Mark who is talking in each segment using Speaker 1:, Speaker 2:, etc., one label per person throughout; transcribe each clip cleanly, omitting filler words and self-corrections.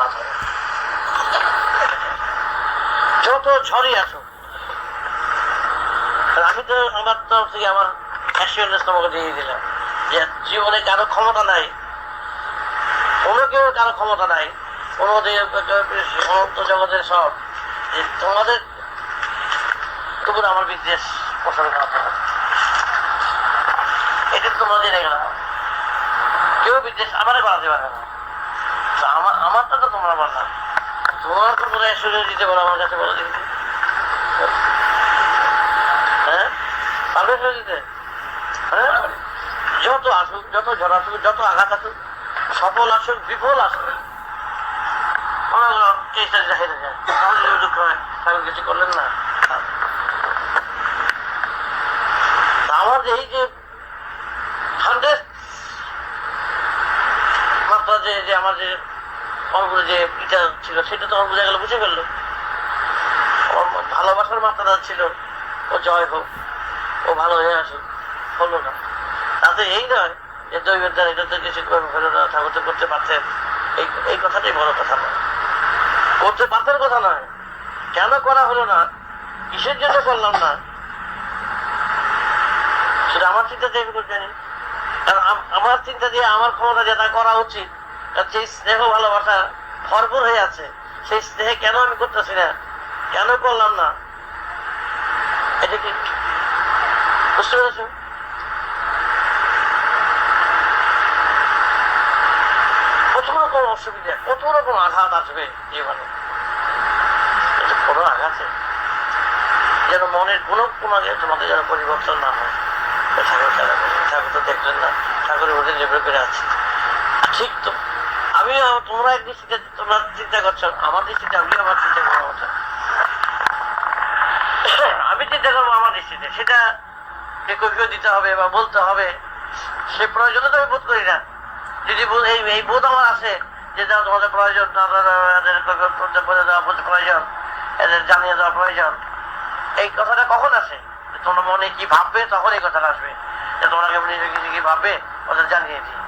Speaker 1: বাদ হবে। যত ঝড়ই আসুক, আমি তো আমার তরফ থেকে আমার অ্যাসিওরেন্স তোমাকে দিয়ে দিলাম যে জীবনে কারো ক্ষমতা নাই, কোনো কেউ কারো ক্ষমতা নাই, কোনো অনন্ত জগতের সব, যে তোমাদের তবু আমার বিদ্বেষ পোষণ করা, এটা তোমরা জেনে গেলাম। কেউ বিদ্বেষ আমারে বাড়াতে পারে না, আমারটা তো তোমরা বললাম, তোমার তো পুরো অ্যাসিওরেন্স দিতে পারো আমার কাছে, বলো দিদি। হ্যাঁ, পারবে দিতে? হ্যাঁ, যত আসুক, যত ঝড় আসুক, যত আঘাত আসুক, সফল আসুক, বিফল আসুক, হেরে যায়, দুঃখ হয়, কিছু করলেন না। আমার এই যে 100 মাত্রা যে আমার যে অঙ্গুরে যে ইটা ছিল, সেটা তখন বোঝা গেল, বুঝে ফেললো। ভালোবাসার মাত্রাটা ছিল, ও জয় হোক, ও ভালো হয়ে আসুক, হলো না। তাতে এই নয় যে দৈবের দ্বারা এটা তো কিছু হলো না, ঠাকুর তো করতে পারতেন, এই কথাটাই বড় কথা নয়, করতে পারতেন কথা নয়, কেন করা হলো না, কিসের জন্য করলাম না, সেটা আমার চিন্তা দিয়ে আমি করে জানি। কারণ আমার চিন্তা দিয়ে আমার ক্ষমতা যেটা করা উচিত, সেই স্নেহ ভালোবাসা ভরপুর হয়ে আছে, সেই স্নেহে কেন আমি করতেছি না, কেন করলাম না, এটা কি বুঝতে পেরেছ? কত রকম অসুবিধা, কত রকম আঘাত আসবে জীবনে, কোনো আঘাতে যেন মনের কোনো তোমাদের যেন পরিবর্তন না হয়। ঠাকুর তো দেখলেন না, ঠাকুরের মধ্যে নির্ভর করে আছে। ঠিক তো আমিও, তোমরা এক দৃষ্টিতে তোমরা চিন্তা করছো, আমার দৃষ্টিতে আমিও আমার চিন্তা করার মতো, আমি চিন্তা করবো আমার দৃষ্টিতে, সেটা কৈফিয়ত দিতে হবে বা বলতে হবে, সে প্রয়োজনে তো আমি বোধ করি না। যদি এই বোধ আমার আসে যে তোমাদের প্রয়োজন, প্রয়োজন, এদের জানিয়ে দেওয়া প্রয়োজন, এই কথাটা কখন আসে? তোমরা মনে কি ভাববে, তখন এই কথাটা আসবে যে তোমরা কিছু কি ভাববে, ওদের জানিয়ে দিই।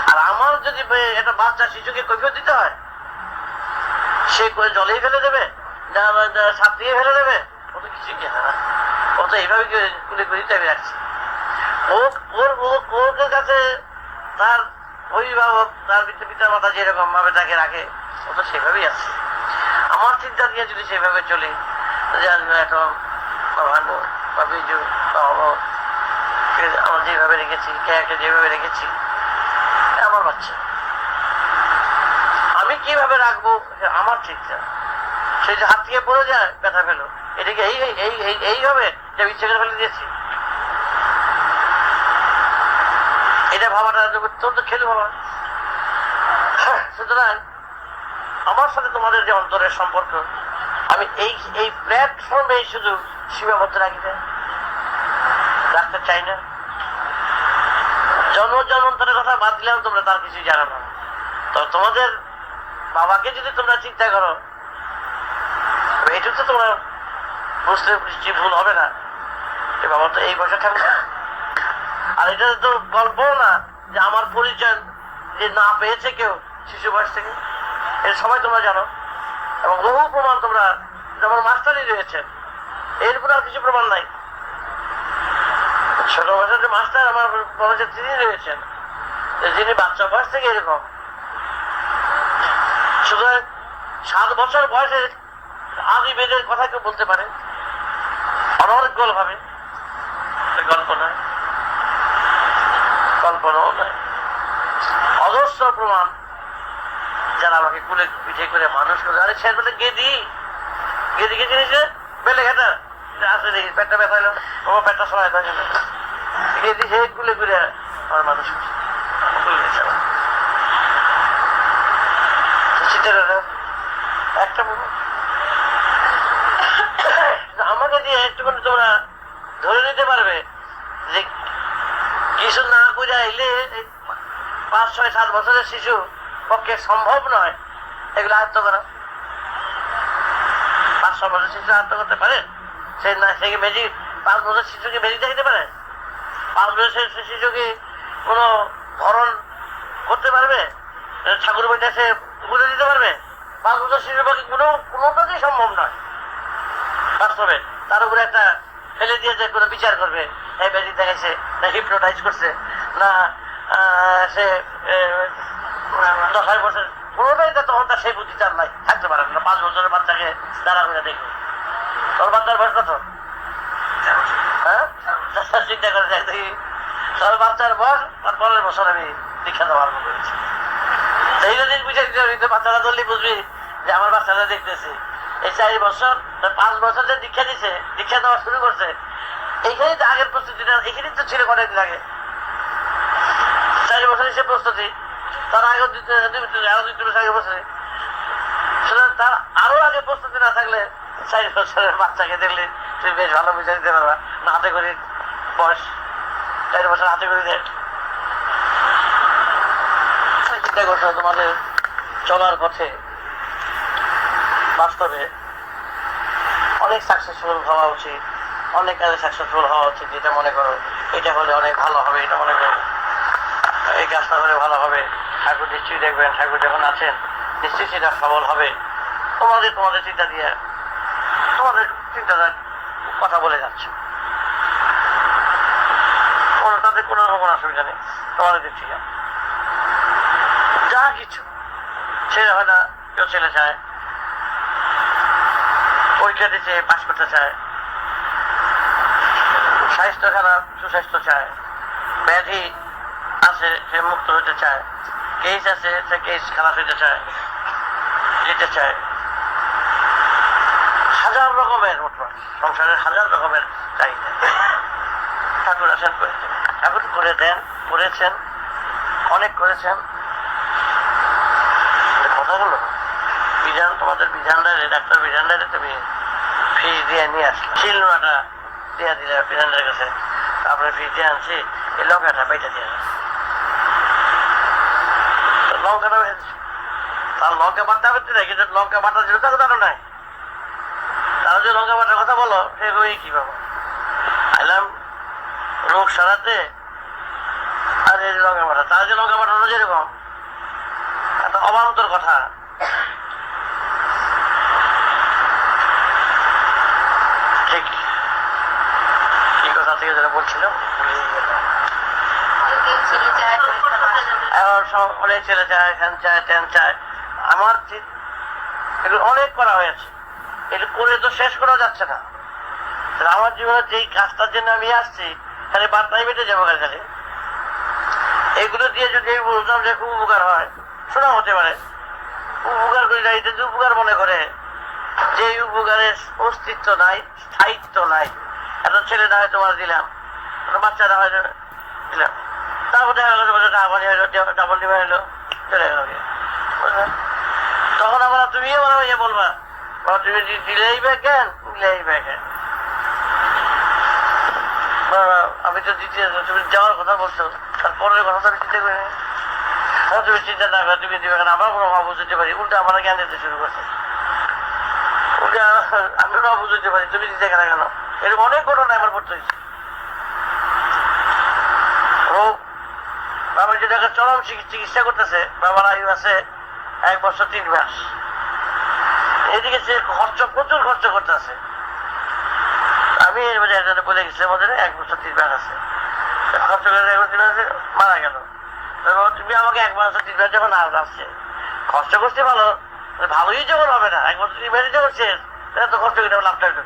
Speaker 1: আর আমার যদি একটা বাচ্চা শিশুকে কৈফিয়ত দিতে হয়, সে জলেই ফেলে দেবে, সাপ দিয়ে ফেলে দেবে, ও তো কিছু জানে না, ও তো এইভাবে কুলে দিতে আমি রাখছি। ওর কাছে তার অভিভাবক, তার পিতা মাতা যেরকম ভাবে তাকে রাখে, ও তো সেভাবেই আছে। আমার চিন্তা দিয়ে যদি সেভাবে চলি, একটা ভানু বা বিজু বা অমর, আমার যেভাবে রেখেছি, কে যেভাবে রেখেছি, আমার বাচ্চা, আমি কিভাবে রাখবো আমার চিন্তা। সে যে হাত থেকে পড়ে যায়, ব্যথা পেলো, এটাকে এই হবে যে ইচ্ছে করে ফেলে দিয়েছি, এটা ভাবাটা তোর তো খেলে বাবা। সুতরাং আমার সাথে তোমাদের যে অন্তরের সম্পর্ক, আমি এই প্ল্যাটফর্মে শুধু সীমাবদ্ধ রাখতে চাই না। জন্মান্তরের কথা বাদ দিলেও তোমরা তার কিছুই জানো না। তো তোমাদের বাবাকে যদি তোমরা চিন্তা করো, এটা তো তোমরা বুঝতে ভুল হবে না, বাবা তো এই বয়সে থাকবে। আর এটা তো গল্প না যে আমার পরিচয় যে না পেয়েছে কেউ শিশু বয়স থেকে, এটা সবাই তোমরা জানো, এবং বহু প্রমাণ তোমরা, যেমন মাস্টারই রয়েছেন, এরপর আর কিছু প্রমাণ নাই। ছোট বয়সের যে মাস্টার আমার বলেছে তিনি রয়েছেন, যিনি বাচ্চা বয়স থেকে এরকম। সুতরাং 7 বছর বয়সে আদি বেদের কথা কেউ বলতে পারে অনর্গল ভাবে, গল্প নয়, কল্পনাও নয়, অজস্র প্রমাণ যারা আমাকে কুলে পিঠে করে মানুষ করে। আরে শেষ বেলা গেদি জিনিসে বেলে ঘাটা আসলে দেখি পেটটা ব্যথা হলো, তোমার পেটটা সবাই থাকে না, গেদি সে কুলে করে আমার মানুষ একটা আমাকে দিয়ে একটুখানি তোমরা ধরে নিতে পারবে যে কিছু না করে এলে 5, 6, 7 বছরের শিশু পক্ষে সম্ভব নয় এগুলো আয়ত্ত করা। 5, 6 বছরের শিশু আয়ত্ত করতে পারে? সে না, সে কি ম্যাজিক 5 বছরের শিশুকে ম্যাজিক দেখাতে পারে? 5 বছরের শিশুকে কোনো ধরন করতে পারবে? ঠাকুর বইটা সে বুঝে দিতে পারবে? 5 বছর শিশুর পক্ষে কোনোটাই সম্ভব নয় বাস্তবে। তার উপরে একটা ফেলে দিয়ে যে কোনো বিচার করবে, এই ব্যাধি দেখাইছে না হিপনোটাইজ করছে না সে 10 বছর, কোনোটাই তো তখন তার সেই বুদ্ধি তার নাই, থাকতে পারে না। 5 বছরের বাচ্চাকে দাঁড়া করে দেখবে, তোর বাচ্চার বয়স কত? হ্যাঁ, চিন্তা করে দেখ দেখি, তোর বাচ্চার বয়স আর 15 বছর আমি দীক্ষা দেওয়া আরম্ভ করেছি। সেই যদি বুঝে দিতে বাচ্চারা ধরলে বুঝবি যে আমার বাচ্চারা দেখতেছি। এই 4 বছর 5 বছর যে দীক্ষা দিছে, দীক্ষা দেওয়া শুরু করছে, এইখানেই তো আগের প্রস্তুতিটা এখানেই তো ছিল অনেকদিন আগে। 4 বছর সে প্রস্তুতি, তার আগে 2 বছর আগে বছরে, তার আরো আগে প্রস্তুতি না থাকলে 4 বছরের বাচ্চাকে দেখলে তুমি বেশ ভালো বুঝে দিতে পারবা না। হাতে করে বয়স 4 বছর হাতে করে দেয়। চিন্তা করছো তোমাদের চলার পথে বাস্তবে অনেক সাকসেসফুল হওয়া উচিত, অনেক কাজে সাকসেসফুল হওয়া উচিত। যেটা মনে করো এটা হলে অনেক ভালো হবে, এটা মনে করো এই কাজটা হলে ভালো হবে, ঠাকুর নিশ্চয়ই দেখবেন, ঠাকুর যখন আছেন নিশ্চয়ই সেটা সফল হবে। তোমাদের চিন্তা দিয়ে তোমাদের চিন্তাধার কথা বলে যাচ্ছে, তাদের কোনো রকম অসুবিধা নেই। তোমাদের দিচ্ছি যা কিছু ছেলে হয় না, কেউ ছেলে চায়, পরীক্ষা দিচ্ছে পাশ করতে চায়, স্বাস্থ্য খারাপ সুস্বাস্থ্য চায়, ব্যাধি আছে সে মুক্ত হইতে চায়, কেস আছে সে কেস খারাপ হইতে চায়, যেতে চায়। হাজার রকমের সংসারের হাজার রকমের চাহিদা ঠাকুর আছেন করেছেন, ঠাকুর করে দেন, করেছেন, অনেক করেছেন। কথাগুলো বিধান, তোমাদের বিধানদারে, ডাক্তার বিধানদারে তুমি ফিস দিয়ে নিয়ে আসলে, শিলনোয়াটা দিয়ে দিলে বিধানদারের কাছে, তারপরে ফিস দিয়ে আনছি, এই লঙ্কাটা বাইটা দিয়ে লঙ্কাটা, তার লঙ্কা বাটতে হবে না, কিন্তু লঙ্কা বাটার জন্য তাকে জানো নাই। তারা যে লঙ্কা বাটার কথা বলো সেগুলোই কি পাবো আইলাম রোগ সারাতে, আর এই লঙ্কা বাটা, তারা যে লঙ্কা বাটানো যেরকম একটা অবান্তর কথা। ঠিক কি কথা থেকে যেটা বলছিল, অনেক ছেলে চায়, হ্যান চায়, ট্যান চায়। আমার এগুলো অনেক করা হয়েছে, এগুলো করে তো শেষ করা যাচ্ছে না। আমার জীবনে যেই কাজটার জন্য আমি আসছি খালি বার্তাই বেটে যাবো খালি। এইগুলো দিয়ে যদি আমি বুঝলাম যে খুব উপকার হয়, শোনা হতে পারে উপকার করি না, এটা যে উপকার মনে করে, যে উপকারের অস্তিত্ব নাই, স্থায়িত্ব নাই। একটা ছেলে না হয় তোমার দিলাম, একটা বাচ্চারা হয় দিলাম, তারপর দেখা গেল ডাবল ডিমান্ড হলো, চলে গেল। তখন আবার তুমিও বলো ইয়ে বলবা, তুমি দিলেই বা কেন, দিলেই বা কেন। আমি তো দিতে, তুমি যাওয়ার কথা বলছো, তারপরের কথা তো আমি চিন্তা করি না। তুমি চিন্তা না করে তুমি দিবে কেন, আমরা কোনো ভাব বুঝতে পারি, উল্টা আমরা জ্ঞান দিতে শুরু করছে। উল্টা আমি ভাব বুঝতে পারি, তুমি দিতে কেন কেন, এরকম অনেক ঘটনা আমার পড়তে হয়েছে। রোগ বাবা যদি একটা চরম চিকিৎসা করতেছে, বাবার আয়ু আছে 1 বছর 3 মাস, এদিকে সে খরচ, প্রচুর খরচ করতেছে। আমি এর মধ্যে একজনে বলে গেছি আমাদের 1 বছর 3 মাস আছে, খরচ করে মারা গেল। তুমি আমাকে 1 বছর 3 মাস যখন আসছে, খরচ করতে ভালো, ভালোই যখন হবে না, 1 বছর 3 মাসে যখন শেষ, তাহলে তো খরচ করে লাভটা হইল।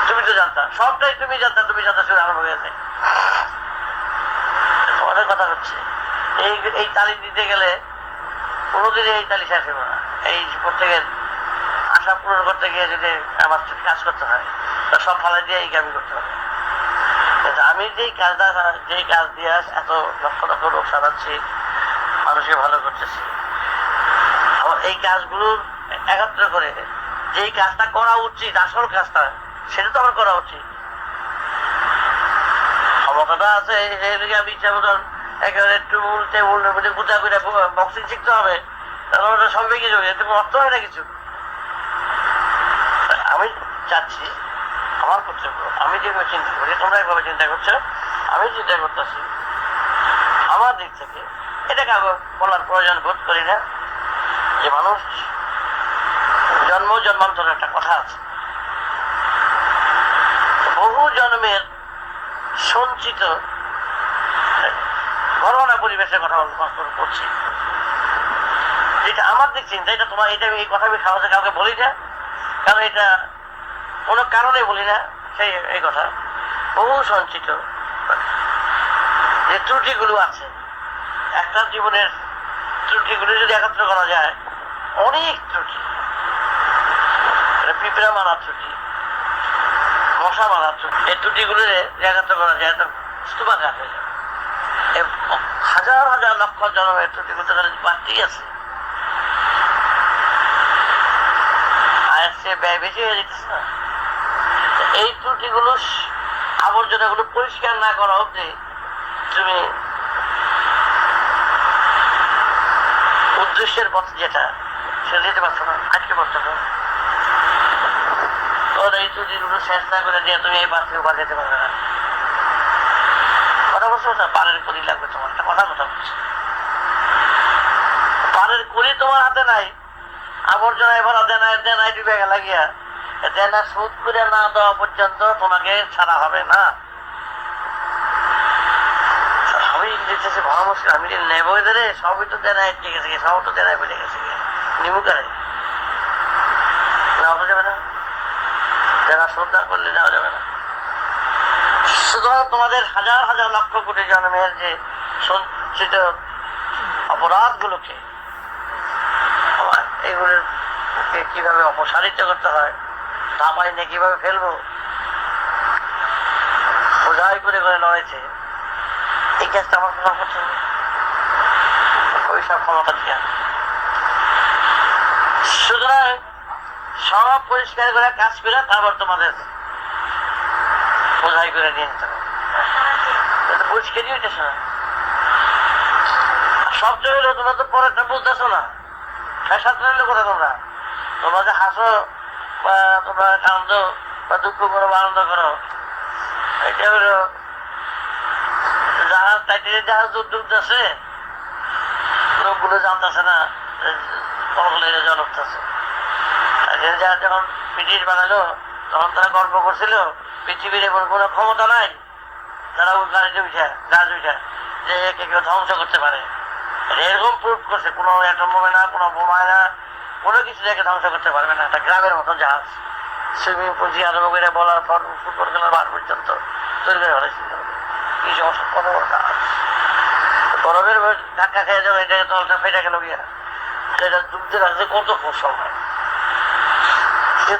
Speaker 1: তুমি তো জানতা, সবটাই তুমি জানতা, তুমি জানতা শুরু আরম্ভ হয়ে যায়। অনেক কথা হচ্ছে, এই তালিম দিতে গেলে কোনোদিনই এই তালি শেষ হবে না। এই প্রত্যেকের আশা পূরণ করতে গিয়ে যদি আমার কাজ করতে হয়, তা সব ফালাই দিয়ে এই কাজই করতে হবে। আমি যেই কাজ দিয়ে এত লক্ষ লক্ষ লোক সারাচ্ছি, মানুষকে ভালো করতেছি, এই কাজগুলোর একত্র করে যেই কাজটা করা উচিত, আসল কাজটা, সেটা তো আমার করা উচিত। ক্ষমতাটা আছে, এদিকে আমি ইচ্ছা মতন একেবারে টেবুলের মধ্যে গুটা করে বক্সিং শিখতে হবে, তাহলে ওটা সব ভেঙে যাবে, এতে অর্থ হয় না কিছু। আমি চাচ্ছি আমার কর্তব্য, আমি যেভাবে চিন্তা করি, তোমরা একভাবে চিন্তা করছো, আমি চিন্তা করতেছি, আমাদের দিক থেকে এটা কাউকে বলার প্রয়োজন বোধ করি না যে মানুষ জন্মান্তর একটা কথা আছে, বহু জন্মের সঞ্চিত ঘরোয়া পরিবেশের কথা করছি, যেটা আমার দিক চিন্তা, এটা তোমার, এটা এই কথা আমি সহজে কাউকে বলি না, কারণ এটা কোনো কারণে বলি না। সেই এই কথা বহু সঞ্চিত যে ত্রুটিগুলো আছে, একটা জীবনের ত্রুটিগুলো যদি একত্র করা যায়, অনেক ত্রুটি, পিঁপড়া মারা ত্রুটি, মশা মারা ত্রুটি, এই ত্রুটিগুলো একত্র করা যায় তো স্তূপাঘাত হয়ে যায়। হাজার হাজার লক্ষ জন্মের ত্রুটিগুলো বাড়তেই আছে, আয়ের চেয়ে ব্যয় বেশি হয়ে যেতেছে না। এই ত্রুটিগুলো আবর্জনাগুলো পরিষ্কার না করা অবধি তুমি উদ্দেশ্যের পথ যেটা সেটা যেতে পারছো না, আজকে পারছো না। তোর এই ত্রুটিগুলো শেষ না করে দিয়ে তুমি এই পাশ থেকে ওপার যেতে পারবে না। কথা বলছো না, পাড়ের করি লাগবে তোমার, একটা কথা বলছি, পাড়ের করি তোমার হাতে নাই, আবর্জনায় ভরা দেনায় ডুবে গেল গিয়া, দেনা শোধ করে না দেওয়া পর্যন্ত তোমাকে ছাড়া হবে না। আমি দেখতেছি ভালো মুশকিল, আমি নেবো এদের সবই তো দেনায় এটকে গেছে, সব তো দেনায় বেড়ে গেছে, নিবু কারে নেওয়া যাবে না, দেনা শোধ না করলে নেওয়া যাবে না। সুতরাং তোমাদের হাজার হাজার লক্ষ কোটি জন্মের যে সঞ্চিত অপরাধ গুলোকে, এগুলোর কিভাবে অপসারিত করতে হয়, ধাপাই নিয়ে কিভাবে ফেলবো, বোঝাই করে করে লড়াইছে, এই কাজটা আমার প্রমাণ করতে হবে। ওই সব ক্ষমতা দিয়া সুতরাং সব পরিষ্কার করে কাজ করে তারপর তোমাদের বোঝাই করে নিয়ে যেতে হবে। পরিষ্কারই হইতেছে না, সবচেয়ে হইলো তোমরা তো পরেরটা বুঝতেছো না। ফ্যাশন রইলো কোথায় তোমরা? তোমরা যে হাসো বা তোমরা আনন্দ বা দুঃখ করো বা আনন্দ করো, এটা হলো জাহাজ, টাইটানিক জাহাজ ডুবতেছে, লোকগুলো জানতেছে না তলগুলো জল উঠতেছে। টাইটানিক জাহাজ যখন ব্রিটিশ বানালো তখন তারা গল্প করছিল পৃথিবীর এমন কোনো ক্ষমতা নাই তারা ওই গাড়িতে উঠে জাহাজ উঠে যে একে কেউ ধ্বংস করতে পারে। এরকম প্রুফ করছে, কোনো অ্যাটম বোমে না, কোনো বোমায় না, কোনো কিছু দেখে ধ্বংস করতে পারবে না। একটা গ্রামের মতো জাহাজ, সুইমিং পুল দিয়ে আরম্ভ করে বলার পর ফুটবল খেলার বার পর্যন্ত তৈরি করে ফেলেছিল। কি সমস্যা, কত বড় জাহাজ, বরফের ধাক্কা খেয়ে যাবে, এটা তলটা ফেটে গেল গিয়া, সেটা ডুবতে লাগছে কত সময়।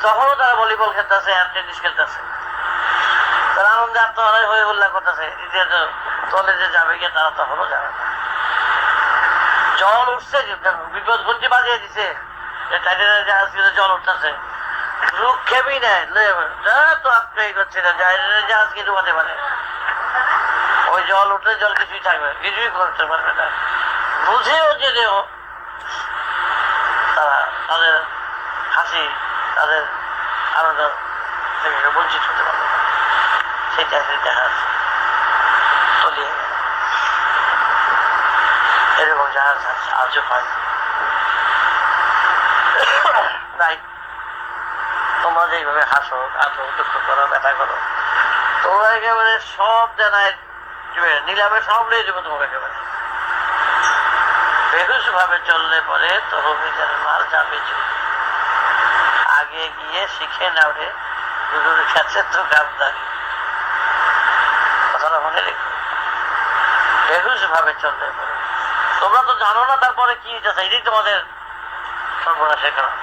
Speaker 1: তখনও তারা ভলিবল খেলতেছে আর টেনিস খেলতেছে, তারা আনন্দে আত্মহারাই হয়ে উল্লাস করতেছে। তলে যে যাবে গিয়ে তারা তখনও যাবে না। জল উঠছে, বিপদ ঘন্টি বাজিয়ে দিছে, টাইটানিক জাহাজ কিন্তু জল উঠতেছে, রুখ খেবি নেয় তো আটকাই করছে না, জাহাজ কি ডুবাতে পারে? ওই জল উঠলে জল কিছুই থাকবে, কিছুই করতে পারবে না। বুঝেও যেও তারা তাদের হাসি, তাদের আনন্দ থেকে বঞ্চিত হতে পারবে না। সেটা জাহাজ তলিয়ে গেল। এরকম জাহাজ আজও হয়। তাই তোমরা যেভাবে হাসো, কাঁদো, দুঃখ করো, ব্যথা করো, তোমরা একেবারে সব জানায় নিলামে সব নিয়ে যাবো তোমাকে একেবারে। বেহুশ ভাবে চললে পরে তহবিলের মাল যাবে চলে, আগে গিয়ে শিখে নাও রে গুরুর কাছে তো গামদারি। কথাটা মনে রেখো, বেহুশ ভাবে চললে পরে। তোমরা তো জানো না তারপরে কি হইতেছে, এটাই তোমাদের সর্বনাশের কারণ।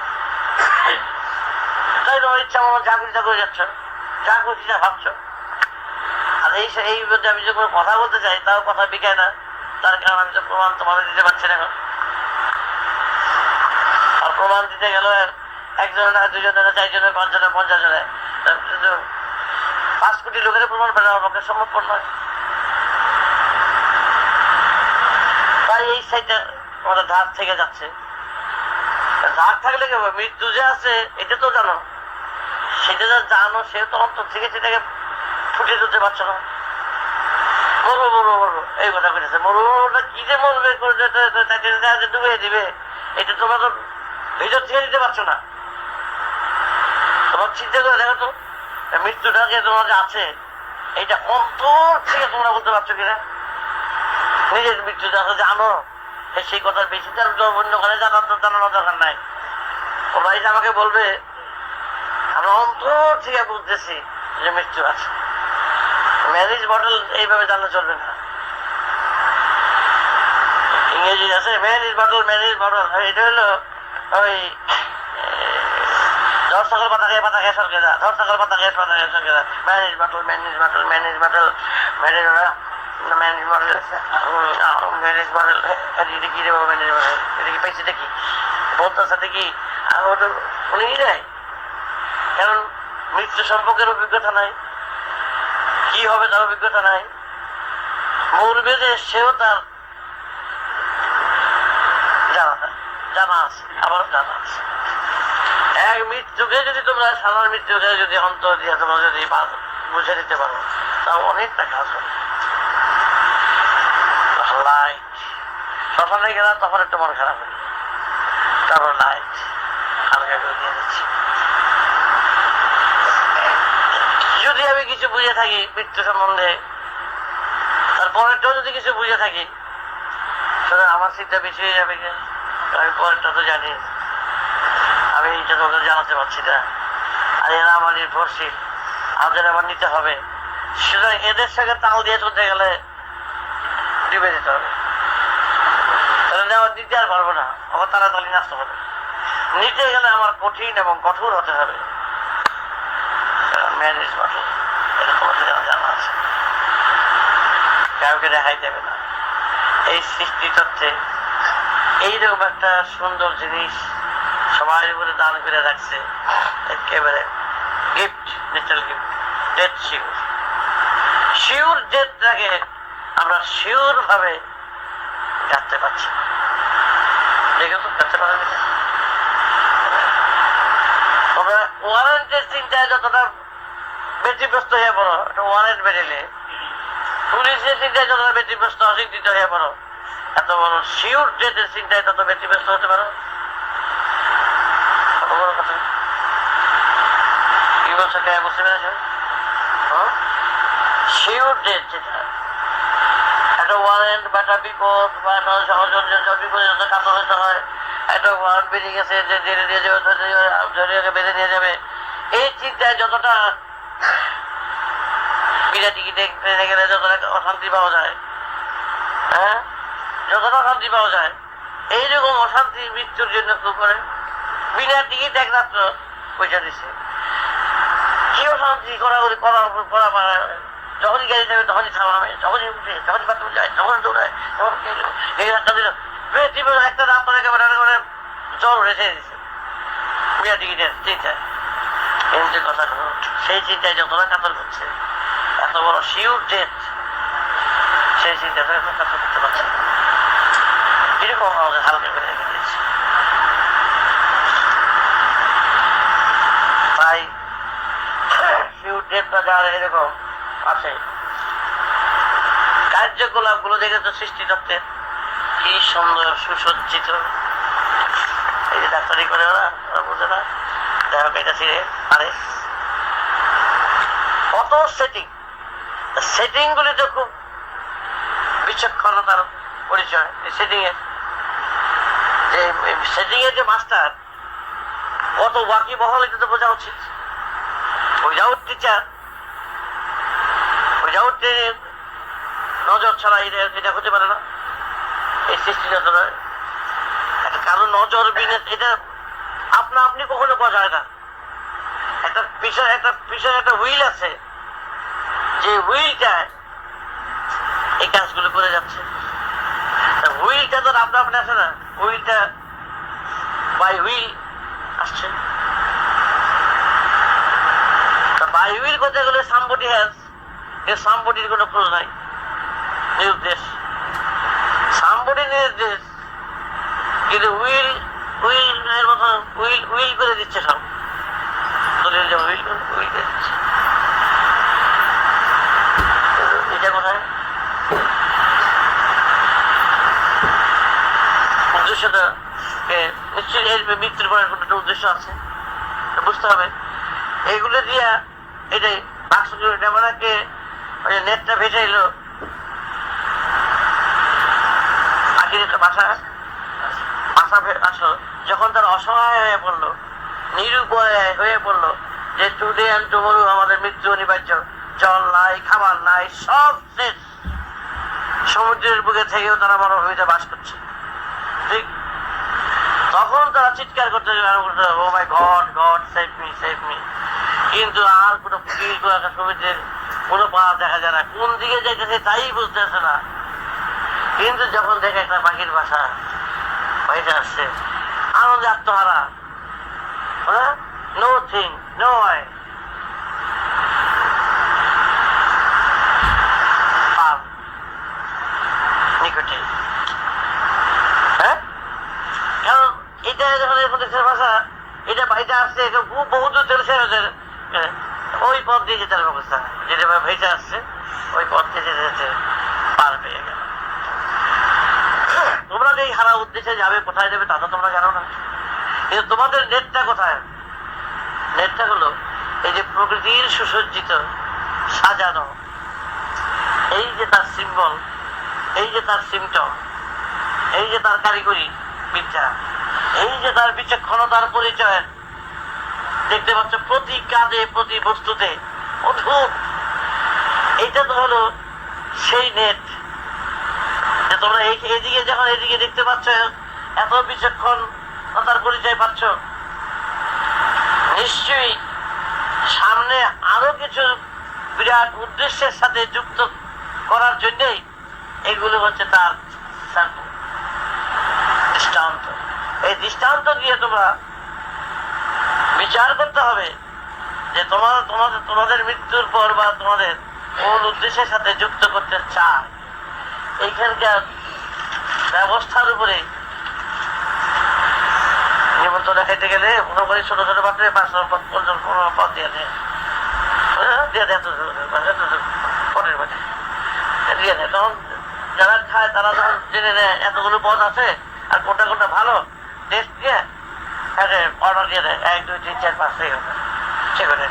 Speaker 1: তাই তোমার ইচ্ছা আমার যা খুশি করে যাচ্ছ, যা খুশি যা ভাবছ। আর এই মধ্যে আমি যখন কথা বলতে চাই তাও কথা বিকায় না, তার কারণ আমি তো প্রমাণ তোমাদের দিতে পারছি না এখন। আর প্রমাণ দিতে গেল একজনের না, দুজনের না, চারজনের, পাঁচজনের, 50 জনের, 5 কোটি লোকের প্রমাণ পাওয়া আমার পক্ষে সম্ভবপর নয়। তাই এই সাইডটা আমাদের ধার থেকে যাচ্ছে। ধার থাকলে কি হবে? মৃত্যু যে আছে এটা তো জানো, সেটা যা জানো সে তো অন্তর থেকে সেটাকে ফুটিয়ে তুলতে পারছো না। মরবো মরবো মরবো এই কথা বলেছে, মরবো কি যে মন বের করে তাকে ডুবিয়ে দিবে, এটা তোমরা তো ভিতর থেকে দিতে পারছো না। তোমার চিন্তা করে দেখো তো, মৃত্যুটা যে তোমার যে আছে, এইটা অন্তর থেকে তোমরা বলতে পারছো কিনা? নিজের মৃত্যুটা জানো, সেই কথার বেশি তার অন্য করে জানানোর দরকার নাই। ওরা এটা আমাকে বলবে, আমরা অন্তর থেকে বুঝতেছি যে মৃত্যু আছে। ম্যারেজ মডেল এইভাবে জানলে চলবে না। ইংরেজি আছে ম্যারেজ মডেল, এটা হলো ওই ধর সকল পাতা খেয়ে সরকে যা, ধর সকল পাতা খেয়ে সরকে যা, ম্যারেজ মডেল এটা কি রে বাবা, ম্যারেজ মডেল এটা কি পাইছে দেখি বলতার সাথে কি উনি যায়, কারণ মৃত্যু সম্পর্কের অভিজ্ঞতা নাই, কি হবে তার অভিজ্ঞতা নাই। মরবে যে সেও তার জানা আছে, আবার জানা আছে। এক মৃত্যুকে যদি তোমরা সাধারণ মৃত্যুকে যদি অন্তর দিয়ে তোমরা যদি বুঝে দিতে পারো, তাও অনেকটা কাজ হবে। লাইট শ্মশানে গেলাম, তখন একটু মন খারাপ হল, তারপর লাইট হালকা করে দিয়ে দিচ্ছি। যদি আমি কিছু বুঝে থাকি মৃত্যু সম্বন্ধে, তারপরেরটাও যদি কিছু বুঝে থাকি, সেটা আমার চিন্তা বেশি হয়ে যাবে। আমি পরেরটা তো জানি, আমি এইটা তোদের জানাতে পারছি না, আর এরা আমার নির্ভরশীল, আমাদের আবার নিতে হবে। সুতরাং এদের সঙ্গে তাল দিয়ে চলতে গেলে ডুবে যেতে হবে, তাহলে আমার নিতে আর পারবো না, আমার তাড়াতাড়ি নাচতে হবে। নিতে গেলে আমার কঠিন এবং কঠোর হতে হবে। ম্যানেজ মডেল এটা তোমাদের জানা আছে, কাউকে দেখাই দেবে না। এই সৃষ্টি তত্ত্বে এইরকম একটা সুন্দর জিনিস সবাই উপরে দান করে রাখছে, একেবারে gift, little gift, death sure. Sure ডেথটাকে আমরা শিওর ভাবে কাটতে পারছি না। দেখো তো কাটতে পারেন না তোমরা। ওয়ারেন্টের চিন্তায় যতটা ব্যতিব্যস্ত হয়ে পড়ো, একটা ওয়ারেন্ট বেরিয়ে পুলিশের চিন্তায় যতটা ব্যতিব্যস্ত অশিক্ষিত হয়ে পড়ো, এত বড় শিওর ডেথের চিন্তায় তত ব্যতিব্যস্ত হতে পারো। কত বড় কথা, কি বলছে কে বুঝতে পেরেছ? শিওর ডেথ যেটা, একটা ওয়ারেন্ট বা একটা বিপদ বা বিপদ যত কাতর হতে হয়, একটা ওয়ারেন্ট বেরিয়ে গেছে যে জেনে নিয়ে যাবে, বেঁধে নিয়ে যাবে, এই চিন্তায় যতটা বিনা টিকিটে ট্রেনে গেলে যতটা অশান্তি পাওয়া যায়, হ্যাঁ যতটা অশান্তি পাওয়া যায়, এইরকম অশান্তি মৃত্যুর জন্য কেউ করে বিনা টিকিট এক রাত্র পয়সা দিচ্ছে। কি অশান্তি করা পারে, যখনই গাড়ি যাবে তখনই থামাবে, যখনই উঠে, যখনই বাথরুম যায়, যখন দৌড়ায়, তখন এই রাস্তা দিল একটা রাত করে জ্বর উঠেছে দিচ্ছে বিনা টিকিটের চিন্তায়। কিন্তু কথা সেই চিন্তায় যতটা কাতর করছে, এত বড় শিওর ডেথ, সেই চিন্তাটা কাতর করতে পারছে না। এরকম আমাদের হালকা করে রেখে দিয়েছে। তাই শিওর ডেথটা যার এরকম আছে, কার্যকলাপ গুলো দেখে তো সৃষ্টি তত্ত্বের কি সুন্দর সুসজ্জিত। এই যে ডাক্তারি করে ওরা বোঝে না, দেখা এটা ছিঁড়ে পারে কত সেটিং গুলি তো খুব বিচক্ষণতার পরিচয়। সেটিং এর যে মাস্টার কত বাকি বহল, এটা তো বোঝা উচিত। উইদাউট টিচার, উইদাউট নজর ছাড়া এটা হতে পারে না। এই সৃষ্টিটা একটা কারো নজর বিনে এটা আপনা আপনি কখনো করা যায় না। একটা পিছনে একটা হুইল আছে, যে হুইলটা এই কাজগুলো করে যাচ্ছে। হুইলটা তো আপনা আপনি আসে না, হুইলটা বাই হুইল আসছে। বাই হুইল করতে গেলে সামবডি হ্যাজ, এই সামবডির কোনো খোঁজ নাই, নির্দেশ সামবডি নির্দেশ, কিন্তু হুইল এর মতো হুইল করে দিচ্ছে সব। দলিল যে হুইল করে দিচ্ছে, এটা কোথায় উদ্দেশ্যটা নিশ্চয়ই এর মৃত্যুর পরের কোনো একটা উদ্দেশ্য আছে, বুঝতে হবে। এইগুলো দিয়া এটাই বাক্সগুলো ডেমানাকে ওই নেটটা ভেসে এলো পাখির একটা বাসা আসলো। যখন তারা অসহায় হয়ে পড়লো, নিরুপায় হয়ে পড়লো যে টুডে অ্যান্ড টুমরো আমাদের মৃত্যু অনিবার্য, জল নাই, খাবার নাই, সব শেষ, সমুদ্রের বুকে থেকেও তারা মরুভূমিতে বাস করছে, ঠিক তখন তারা চিৎকার করতে oh my God, God save me, save me. কিন্তু আর কোনো সমুদ্রের কোনো পা দেখা যায় না, কোন দিকে যাইতেছে তাই বুঝতেছে না। কিন্তু যখন দেখে একটা পাখির বাসা হয়েছে আসছে, আনন্দে আত্মহারা, নো থিং, নো ওয়ে, নিকটে। হ্যাঁ, কারণ এটা যখন এরকম দেশের ভাষা, এটা ভাইটা আসছে বহু দূর চলেছে, ওই পথ দিয়ে যেতে ব্যবস্থা, যেটা ভেসে আসছে ওই পথ দিয়ে যেতে যেতে পার পেয়ে গেল। তোমরা যে হারা উদ্দেশ্যে যাবে, কোথায় যাবে তা তো তোমরা জানো না, কিন্তু তোমাদের নেটটা কোথায়? নেটটা হলো এই যে প্রকৃতির সুসজ্জিত সাজানো, এই যে তার সিম্বল, এই যে তার সিমটম, এই যে তার কারিগরি বিদ্যা, এই যে তার বিচক্ষণতার পরিচয়, দেখতে পাচ্ছ প্রতি কাজে প্রতি বস্তুতে অদ্ভুত। এইটা তো হলো সেই নেট যে তোমরা এদিকে যখন এদিকে দেখতে পাচ্ছ, এত বিচক্ষণতার পরিচয় পাচ্ছ, নিশ্চয়ই সামনে আরো কিছু বিরাট উদ্দেশ্যের সাথে যুক্ত করার জন্যই এগুলো হচ্ছে তার দৃষ্টান্ত। এই দৃষ্টান্ত দিয়ে তোমরা বিচার করতে হবে যে তোমাদের মৃত্যুর পর বা তোমাদের কোন উদ্দেশ্যের সাথে যুক্ত করতে চায়। এইখানকার ব্যবস্থার উপরে নিমন্ত্রণ খাইতে গেলে মনে করি ছোট ছোট পাত্রে 500 পদ দিয়ে দেয়, পরের বাড়ি দিয়ে দেয়। তখন যারা খায় তারা যখন জেনে নেয় এতগুলো পদ আছে আর কোনটা কোনটা ভালো, টেস্ট দিয়ে অর্ডার দিয়ে দেয় 1 2 3 4 5 6 সেখানে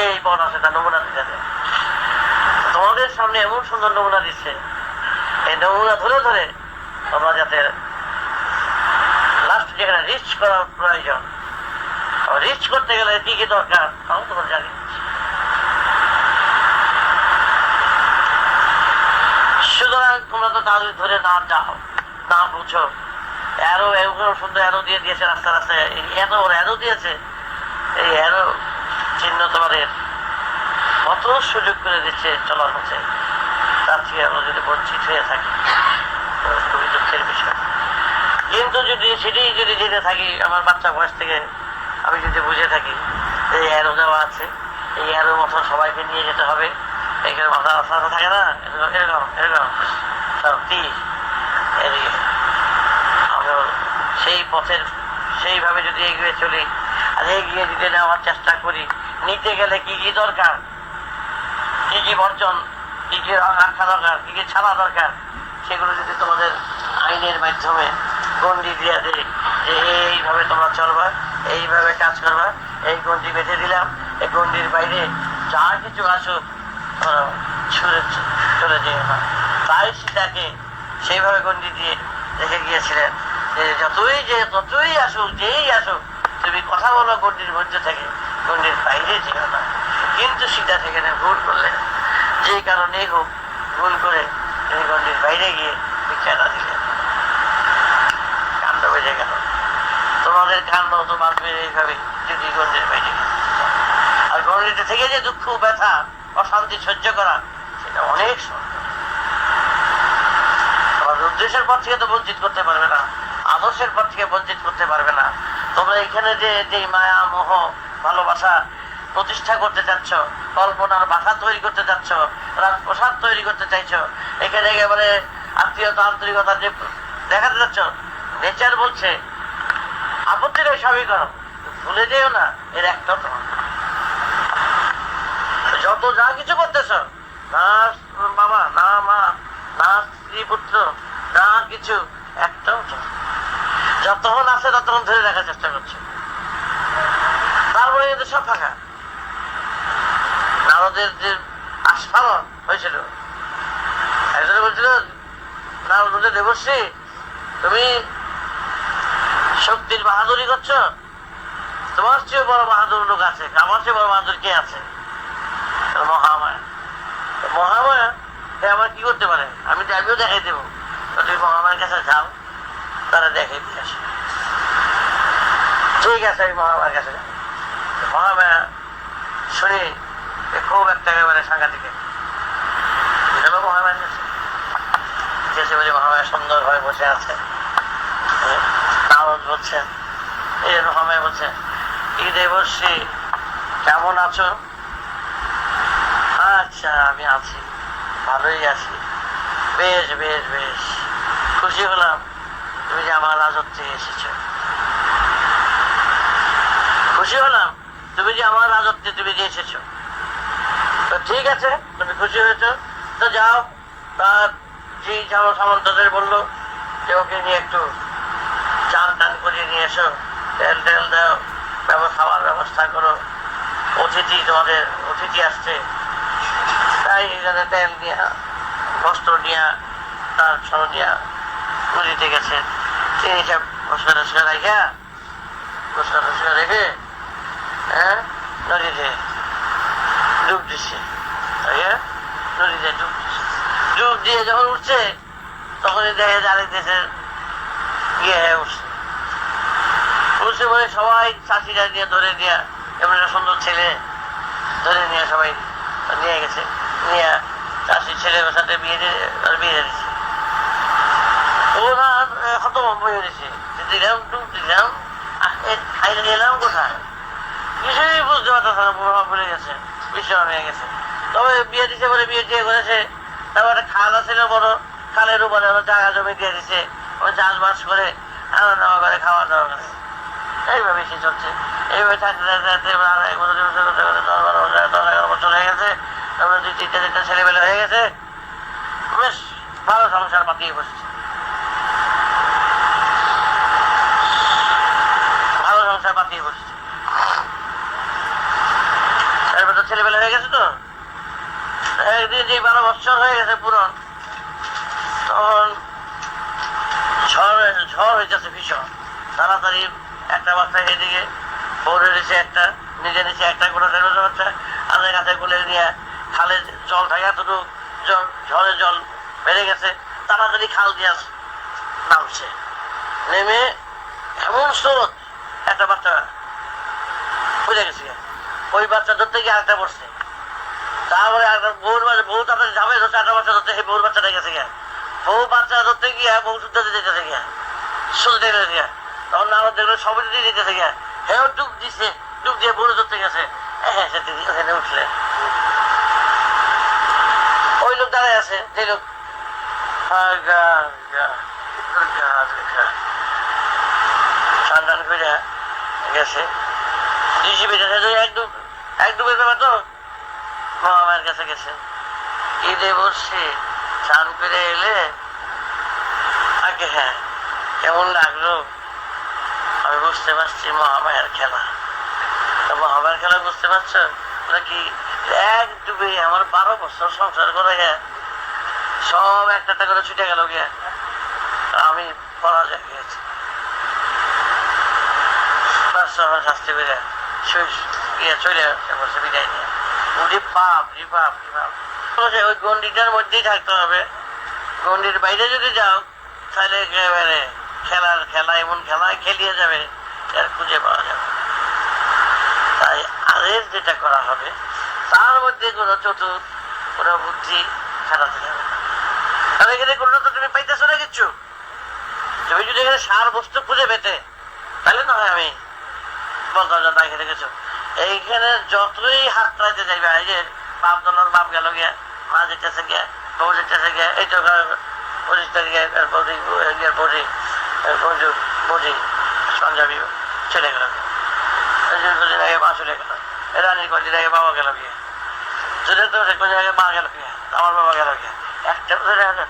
Speaker 1: এই পদ আছে, তার নমুনা দিয়ে দেয়। তোমাদের সামনে এমন সুন্দর নমুনা দিচ্ছে, এই নমুনা ধরে ধরে তোমরা যাতে লাস্ট যেখানে রিচ করার প্রয়োজন, রিচ করতে গেলে কি কি দরকার তাও তোমরা জানি। সুতরাং তোমরা তো তাদের ধরে না যাও, না বুঝো। অ্যারো সুন্দর অ্যারো দিয়ে দিয়েছে রাস্তা রাস্তায়, এত ওর অ্যারো দিয়েছে, এই অ্যারো চিহ্ন তোমাদের কত সুযোগ করে দিচ্ছে চলার পথে। তার থেকে আমরা যদি বঞ্চিত হয়ে থাকি খুবই দুঃখের বিষয়। কিন্তু যদি সেটাই যদি যেতে থাকি, আমার বাচ্চা বয়স থেকে আমি যদি বুঝে থাকি এই অ্যারো দেওয়া আছে, এই অ্যারো মতো সবাইকে নিয়ে যেতে হবে, এখানে মাথা রাস্তা থাকে না, এরকম এরকম এদিকে আমরা সেই পথের সেইভাবে যদি এগিয়ে চলি আর এগিয়ে যদি নেওয়ার চেষ্টা করি, নিতে গেলে কি কি দরকার, কি কি বর্জন, কি কি রাখা দরকার, কি কি ছাড়া দরকার, সেগুলো যদি তোমাদের আইনের মাধ্যমে গন্ডি দিয়ে দেয় যে এইভাবে তোমরা চলবা, এইভাবে কাজ করবা, এই গন্ডি বেঁধে দিলাম, এই গন্ডির বাইরে যা কিছু আসুক ছুঁড়ে চলে যেও না। তাই সীতাকে সেইভাবে গন্ডি দিয়ে রেখে গিয়েছিলেন যে যতই আসুক, যেই আসুক, তুমি কথা বলো গন্ডির মধ্যে থেকে, গন্ডির বাইরে যেও না। কিন্তু সীতা সেখানে ভুল করলেন, যে কারণেই হোক ভুল করে তিনি গন্ডির বাইরে গিয়ে ভিক্ষাটা দিলেন। কাণ্ড বেজে গেল। তোমাদের কাণ্ড তো বাঁচবে এইভাবে যদি গন্ডির বাইরে গিয়ে, আর গন্ডিতে থেকে যে দুঃখ, ব্যথা, অশান্তি সহ্য করা, সেটা অনেক সুন্দর। তোমাদের উদ্দেশ্যের পর থেকে তো বঞ্চিত করতে পারবে না, আদর্শের পর থেকে বঞ্চিত করতে পারবে না। তোমরা এখানে যে মায়া, মোহ, ভালোবাসা প্রতিষ্ঠা করতে চাচ্ছ, কল্পনার বাসা তৈরি করতে চাচ্ছ, রাজপ্রসাদ তৈরি করতে চাইছো, এখানে একেবারে আত্মীয়তা, আন্তরিকতা যে দেখাতে চাচ্ছ, নেচার বলছে আপত্তি নেই, সবই করো, ভুলে যেও না এর একটা তোমার যত যা কিছু করতেছ, না বাবা, না মা, না স্ত্রী পুত্র, না কিছু একটাও নেই। যতক্ষণ আছে ততক্ষণ ধরে রাখার চেষ্টা করছে, তারপরে কিন্তু সব ফাঁকা। নারদের যে আস্ফালন হয়েছিল, একজনে বলছিল নারদ দেবশ্রী তুমি শক্তির বাহাদুরি করছো, তোমার চেয়ে বড় বাহাদুর লোক আছে, আমার চেয়ে বড় বাহাদুর কে আছে? মহামায়া। মহামায়া আমার কি করতে পারে? আমিও দেখাই দেবো, তুমি মহামায়ের কাছে যাও, তারা দেখাই দিয়ে আসে। ঠিক আছে, আমি মহামায়ের কাছে যাই। মহামায়া শুনি খুব একটা একেবারে সাংঘাতিক মহামায়ের কাছে গেছে, বলে মহামায়া সুন্দর ভাবে বসে আছে। নারদ বলছেন, এই মহামায়া বলছে, কি দেবশ্রী কেমন আছো? আচ্ছা, আমি আছি, ভালোই আছি, বেশ বেশ বেশ খুশি হলাম তুমি যে আমার রাজত্বে এসেছো। খুশি হলাম তুমি যে আমার রাজত্বে তুমি যে এসেছো। তো ঠিক আছে, তুমি খুশি হয়েছো, তো যাও। তার যে সামন্তদের বললো যে ওকে নিয়ে একটু চান টান করিয়ে নিয়ে এসো, তেল টেল দাও, খাওয়ার ব্যবস্থা করো, তোমাদের অতিথি আসছে। তাই এখানে তেল নিয়ে, বস্ত্র নিয়ে, তার সর নিয়ে নদীতে গেছে। তিনি সব বসে রেখে নদীতে ডুব দিচ্ছে। নদীতে ডুব দিয়ে যখন উঠছে, তখনই দেখে যে আরেক দেশের উঠছে বলে সবাই চাষিরা নিয়ে ধরে নিয়ে, এমন একটা সুন্দর ছেলে ধরে নিয়ে সবাই নিয়ে গেছে, নিয়ে চাষির ছেলের সাথে বিয়ে দিচ্ছে। ওরা হতভম্ব হয়ে গেছে, দিলাম ডুব দিলাম, এলাম কোথায় কিছুই বুঝতে পারতেছে না, প্রভাব পড়ে গেছে, বিশ্রাম হয়ে গেছে। তবে বিয়ে দিছে বলে বিয়ে দিয়ে করেছে। তারপর একটা খাল আছে বড়, খালের উপরে জায়গা জমি দিয়ে দিছে, ওই চাষবাস করে আনা নেওয়া করে, খাওয়া দাওয়া করে, এইভাবে সে চলছে। এইভাবে থাকতে থাকতে 10-11 বছর হয়ে গেছে। তারপরে 2-3টা ছেলেবেলে হয়ে গেছে, বেশ ভালো সংসার পাতিয়ে বসছে, ভালো সংসার পাতিয়ে বসছে। তারপর তো ছেলেবেলে হয়ে গেছে, তো একদিন যে 12 বছর হয়ে গেছে পুরন, তখন ঝড় হইতেছে ভীষণ তাড়াতাড়ি। একটা বাচ্চা এদিকে পৌড়ে দিছে, একটা নিজে নিচে, একটা কোনো বাচ্চা আদের কাছে গুলে নিয়ে খালে জল থাকে, এতটুকু ঝড়ে জল বেড়ে গেছে, তাড়াতাড়ি খাল দিয়ে নামছে। নেমে এমন স্রোত, একটা বাচ্চা বুঝে গেছে, ওই বাচ্চা ধরতে গিয়ে আরেকটা পড়ছে। তারপরে বউ তাড়াতাড়ি যাবে ধরছে, একটা বাচ্চা ধরতে, সেই বউর বাচ্চাটা গেছে গিয়া, বউ বাচ্চা ধরতে গিয়া বউ শুদ্ধ যেতেছে গিয়া, শুদ্ধ গিয়া। তখন নারদ দেখলো সবাই যেতেছে গিয়া, হেও ডুব দিছে, ডুব দিয়ে বউ ধরতে গেছে। ওখানে উঠলে ওই লোক দাঁড়ায় আছে, যে লোক সন্ধান করে গেছে, ঋষি বেঁচেছে, এক ডুবের ব্যাপার তো মহামায়ের কাছে গেছে। ঈদে বসে চান করে এলে আগে, হ্যাঁ কেমন লাগলো? আমি বুঝতে পারছি মহামায়ের খেলা। তো মহামায়ের খেলা বুঝতে পারছো নাকি? এক ডুবে আমার 12 বছর সংসার করে সব একটা করে ছুটে গেল গিয়া, আমি পরাজয় গিয়েছি। শাস্তি বেড়ে চলে বসে বিদায় নিয়ে, ওই গন্ডিটার মধ্যেই থাকতে হবে। গন্ডির বাইরে যদি যাও তাহলে একেবারে খেলা এমন খেলায় খেলিয়ে যাবে, আর খুঁজে পাওয়া যাবে। তাই আদের যেটা করা হবে তার মধ্যে কোনো চতুর কোনো বুদ্ধি খাটাতে যাবে না। তাহলে এখানে কোনো তো তুমি পাইতেছো না কিচ্ছু। তুমি যদি এখানে সার বস্তু খুঁজে পেতে, তাহলে না হয় আমি বলতাম না এখানে গেছো। এইখানে যতই হাত চালাইতে যাইবে, এই যে বাপ দলের বাপ গেল গিয়া, মা যেতেছে গিয়া, বউ যেতেছে গিয়া, এই তো 25 তারিখে বৌদি পাঞ্জাবি চলে গেল, কদিন আগে মা চলে গেল, রানীর কদিন আগে বাবা গেল গিয়ে, যদি তো কদিন আগে মা গেল গিয়া, আমার বাবা গেল গিয়া, একটা বোঝা যায় না।